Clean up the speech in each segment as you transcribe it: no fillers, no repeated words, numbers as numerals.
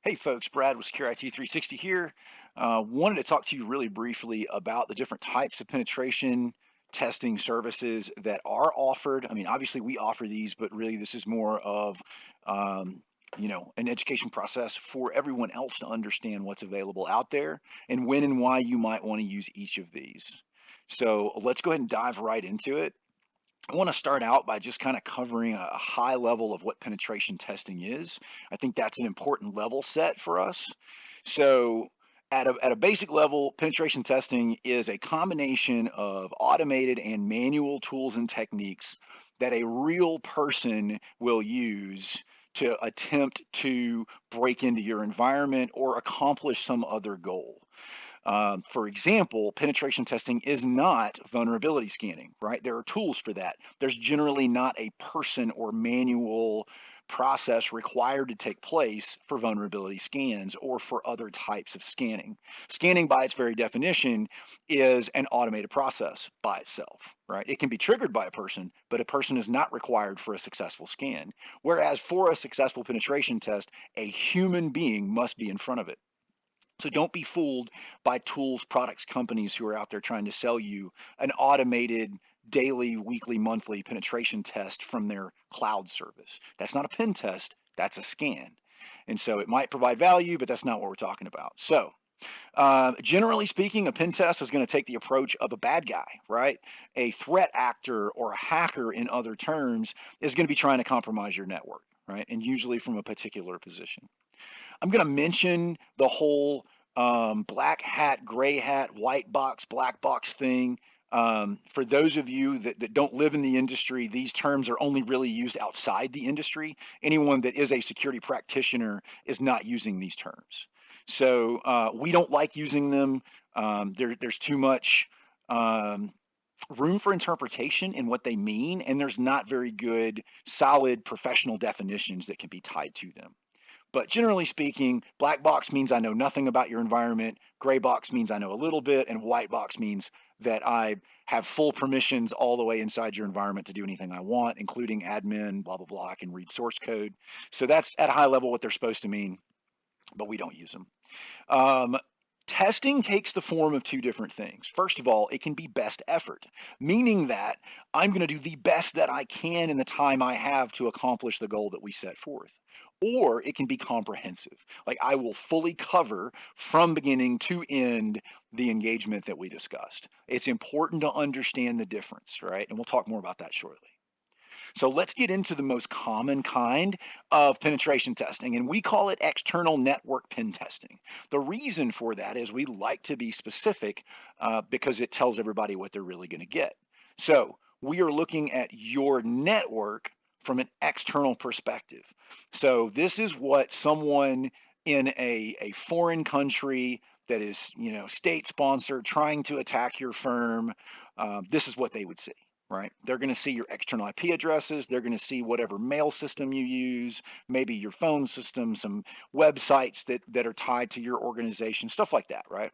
Hey folks, Brad with Secure IT 360 here. Wanted to talk to you really briefly about the different types of penetration testing services that are offered. I mean, obviously we offer these, but really this is more of, um, an education process for everyone else to understand what's available out there and when and why you might want to use each of these. So let's go ahead and dive right into it. I want to start out by just kind of covering a high level of what penetration testing is. I think that's an important level set for us. So, at a basic level, penetration testing is a combination of automated and manual tools and techniques that a real person will use to attempt to break into your environment or accomplish some other goal. For example, penetration testing is not vulnerability scanning, right? There are tools for that. There's generally not a person or manual process required to take place for vulnerability scans or for other types of scanning. Scanning, by its very definition, is an automated process by itself, right? It can be triggered by a person, but a person is not required for a successful scan. Whereas for a successful penetration test, a human being must be in front of it. So don't be fooled by tools, products, companies who are out there trying to sell you an automated daily, weekly, monthly penetration test from their cloud service. That's not a pen test, that's a scan. And so it might provide value, but that's not what we're talking about. So, generally speaking, a pen test is going to take the approach of a bad guy, right? A threat actor or a hacker, in other terms, is going to be trying to compromise your network, right? And usually from a particular position. I'm going to mention the whole black hat, gray hat, white box, black box thing. For those of you that don't live in the industry, these terms are only really used outside the industry. Anyone that is a security practitioner is not using these terms. So we don't like using them. There's too much um, room for interpretation in what they mean, and there's not very good, solid professional definitions that can be tied to them. But generally speaking, black box means I know nothing about your environment. Gray box means I know a little bit. And white box means that I have full permissions all the way inside your environment to do anything I want, including admin, blah, blah, blah. I can read source code. So that's at a high level what they're supposed to mean, but we don't use them. Um, Testing takes the form of two different things. First of all, it can be best effort, meaning that I'm going to do the best that I can in the time I have to accomplish the goal that we set forth. Or it can be comprehensive, like I will fully cover from beginning to end the engagement that we discussed. It's important to understand the difference, right? And we'll talk more about that shortly. So let's get into the most common kind of penetration testing, and we call it external network pen testing. The reason for that is we like to be specific because it tells everybody what they're really going to get. So we are looking at your network from an external perspective. So this is what someone in a foreign country that is, state sponsored, trying to attack your firm, this is what they would see, right? They're going to see your external IP addresses. They're going to see whatever mail system you use, maybe your phone system, some websites that are tied to your organization, stuff like that, right?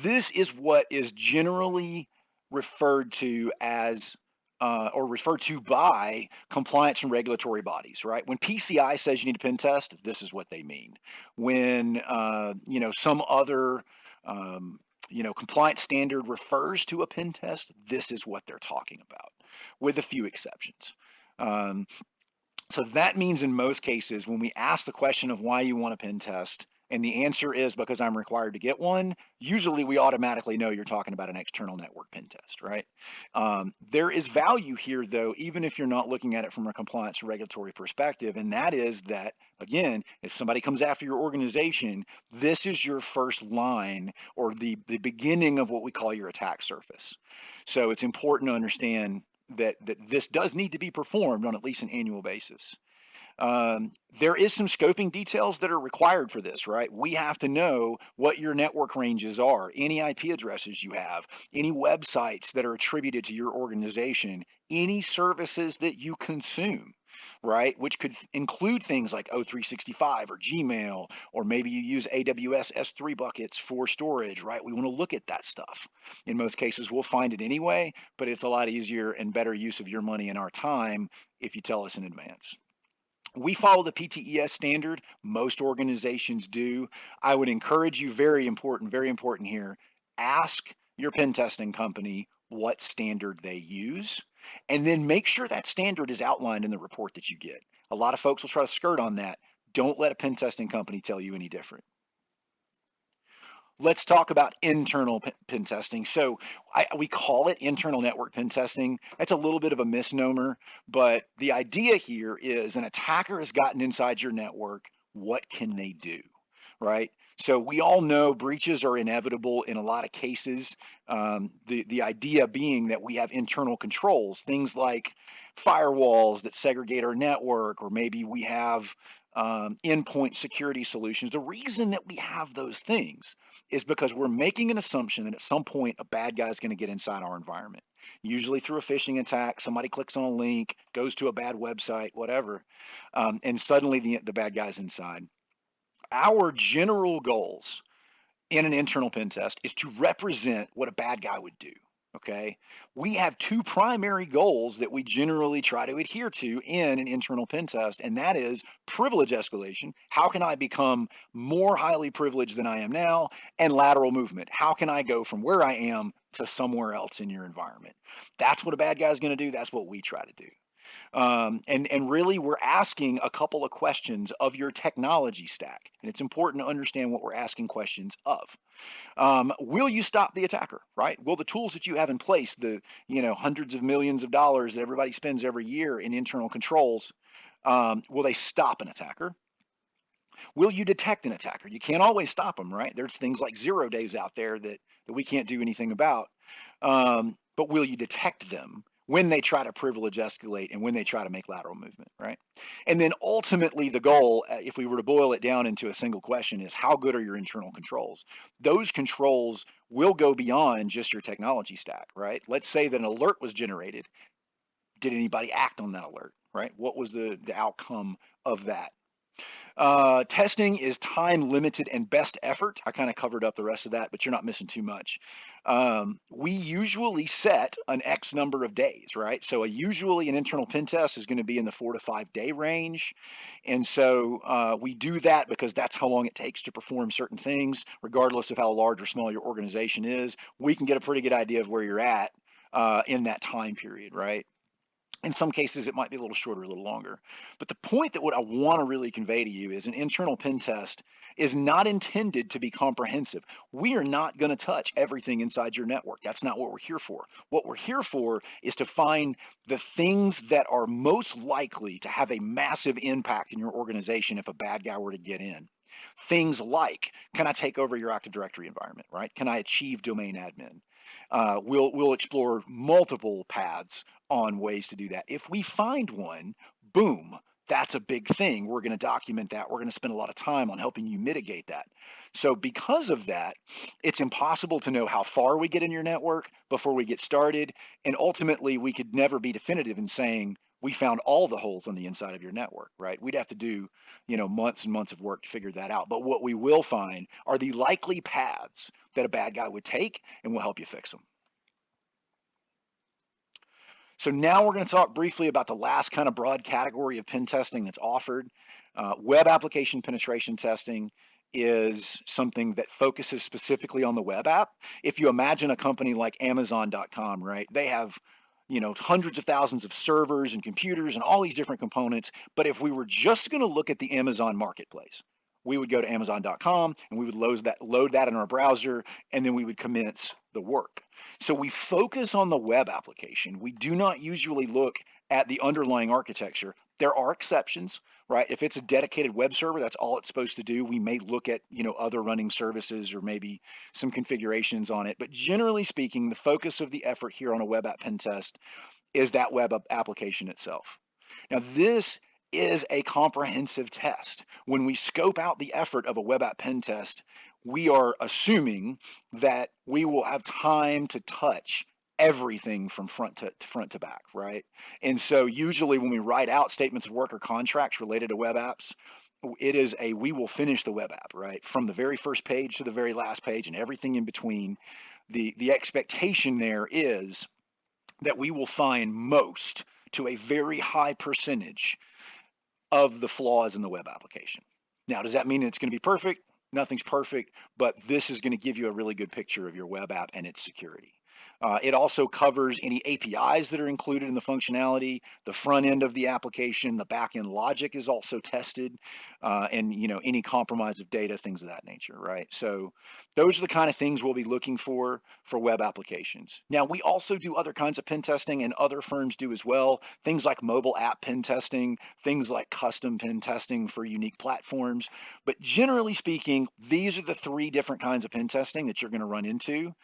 This is what is generally referred to as or referred to by compliance and regulatory bodies, right? When PCI says you need a pen test, this is what they mean. When some other compliance standard refers to a pen test, this is what they're talking about, with a few exceptions. Um, so that means in most cases, when we ask the question of why you want a pen test, and the answer is because I'm required to get one, usually we automatically know you're talking about an external network pen test, right? There is value here, though, even if you're not looking at it from a compliance and regulatory perspective, and that is that, again, if somebody comes after your organization, this is your first line or the beginning of what we call your attack surface. So it's important to understand that this does need to be performed on at least an annual basis. There is some scoping details that are required for this, right? We have to know what your network ranges are, any IP addresses you have, any websites that are attributed to your organization, any services that you consume, right? Which could include things like O365 or Gmail, or maybe you use AWS S3 buckets for storage, right? We want to look at that stuff. In most cases, we'll find it anyway, but it's a lot easier and better use of your money and our time if you tell us in advance. We follow the PTES standard. Most organizations do. I would encourage you, very important here, ask your pen testing company what standard they use, and then make sure that standard is outlined in the report that you get. A lot of folks will try to skirt on that. Don't let a pen testing company tell you any different. Let's talk about internal pen testing. So we call it internal network pen testing. That's a little bit of a misnomer, but the idea here is an attacker has gotten inside your network. What can they do, right? So we all know breaches are inevitable in a lot of cases. The idea being that we have internal controls, things like firewalls that segregate our network, or maybe we have endpoint security solutions. The reason that we have those things is because we're making an assumption that at some point a bad guy is going to get inside our environment, usually through a phishing attack. Somebody clicks on a link, goes to a bad website, whatever, and suddenly the bad guy's inside. Our general goals in an internal pen test is to represent what a bad guy would do. Okay. We have two primary goals that we generally try to adhere to in an internal pen test, and that is privilege escalation. How can I become more highly privileged than I am now? And lateral movement. How can I go from where I am to somewhere else in your environment? That's what a bad guy is going to do. That's what we try to do. And really, we're asking a couple of questions of your technology stack, and it's important to understand what we're asking questions of. Will you stop the attacker, right? Will the tools that you have in place, the hundreds of millions of dollars that everybody spends every year in internal controls, will they stop an attacker? Will you detect an attacker? You can't always stop them, right? There's things like 0 days out there that we can't do anything about. But will you detect them when they try to privilege escalate and when they try to make lateral movement, right? And then ultimately the goal, if we were to boil it down into a single question, is how good are your internal controls? Those controls will go beyond just your technology stack, right? Let's say that an alert was generated. Did anybody act on that alert, right? What was the outcome of that? Testing is time limited and best effort. I kind of covered up the rest of that, but you're not missing too much. We usually set an X number of days, right? So usually an internal pen test is going to be in the 4 to 5 day range. And so we do that because that's how long it takes to perform certain things, regardless of how large or small your organization is. We can get a pretty good idea of where you're at in that time period, right? In some cases, it might be a little shorter, a little longer. But the point that what I want to really convey to you is an internal pen test is not intended to be comprehensive. We are not going to touch everything inside your network. That's not what we're here for. What we're here for is to find the things that are most likely to have a massive impact in your organization if a bad guy were to get in. Things like, can I take over your Active Directory environment, right? Can I achieve domain admin? We'll explore multiple paths on ways to do that. If we find one, boom, that's a big thing. We're going to document that. We're going to spend a lot of time on helping you mitigate that. So because of that, it's impossible to know how far we get in your network before we get started. And ultimately, we could never be definitive in saying we found all the holes on the inside of your network, right? We'd have to do, months and months of work to figure that out. But what we will find are the likely paths that a bad guy would take, and we'll help you fix them. So now we're going to talk briefly about the last kind of broad category of pen testing that's offered. Web application penetration testing is something that focuses specifically on the web app. If you imagine a company like Amazon.com, right? They have hundreds of thousands of servers and computers and all these different components. But if we were just going to look at the Amazon marketplace, we would go to Amazon.com and we would load that in our browser, and then we would commence the work. So we focus on the web application. We do not usually look at the underlying architecture. There are exceptions, right? If it's a dedicated web server, that's all it's supposed to do. We may look at, other running services or maybe some configurations on it. But generally speaking, the focus of the effort here on a web app pen test is that web application itself. Now, this is a comprehensive test. When we scope out the effort of a web app pen test, we are assuming that we will have time to touch everything from front to back, right? And so usually when we write out statements of work or contracts related to web apps, it is we will finish the web app, right? From the very first page to the very last page and everything in between. The expectation there is that we will find most to a very high percentage of the flaws in the web application. Now, does that mean it's going to be perfect? Nothing's perfect, but this is going to give you a really good picture of your web app and its security. It also covers any APIs that are included in the functionality, the front end of the application, the back end logic is also tested, and any compromise of data, things of that nature, right? So those are the kind of things we'll be looking for web applications. Now, we also do other kinds of pen testing, and other firms do as well. Things like mobile app pen testing, things like custom pen testing for unique platforms. But generally speaking, these are the three different kinds of pen testing that you're going to run into.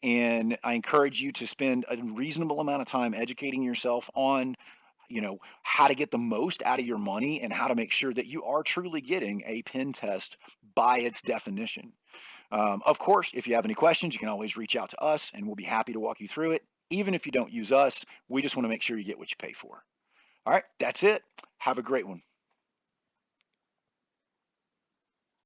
And I encourage you to spend a reasonable amount of time educating yourself on, how to get the most out of your money and how to make sure that you are truly getting a pen test by its definition. Of course, if you have any questions, you can always reach out to us and we'll be happy to walk you through it. Even if you don't use us, we just want to make sure you get what you pay for. All right, that's it. Have a great one.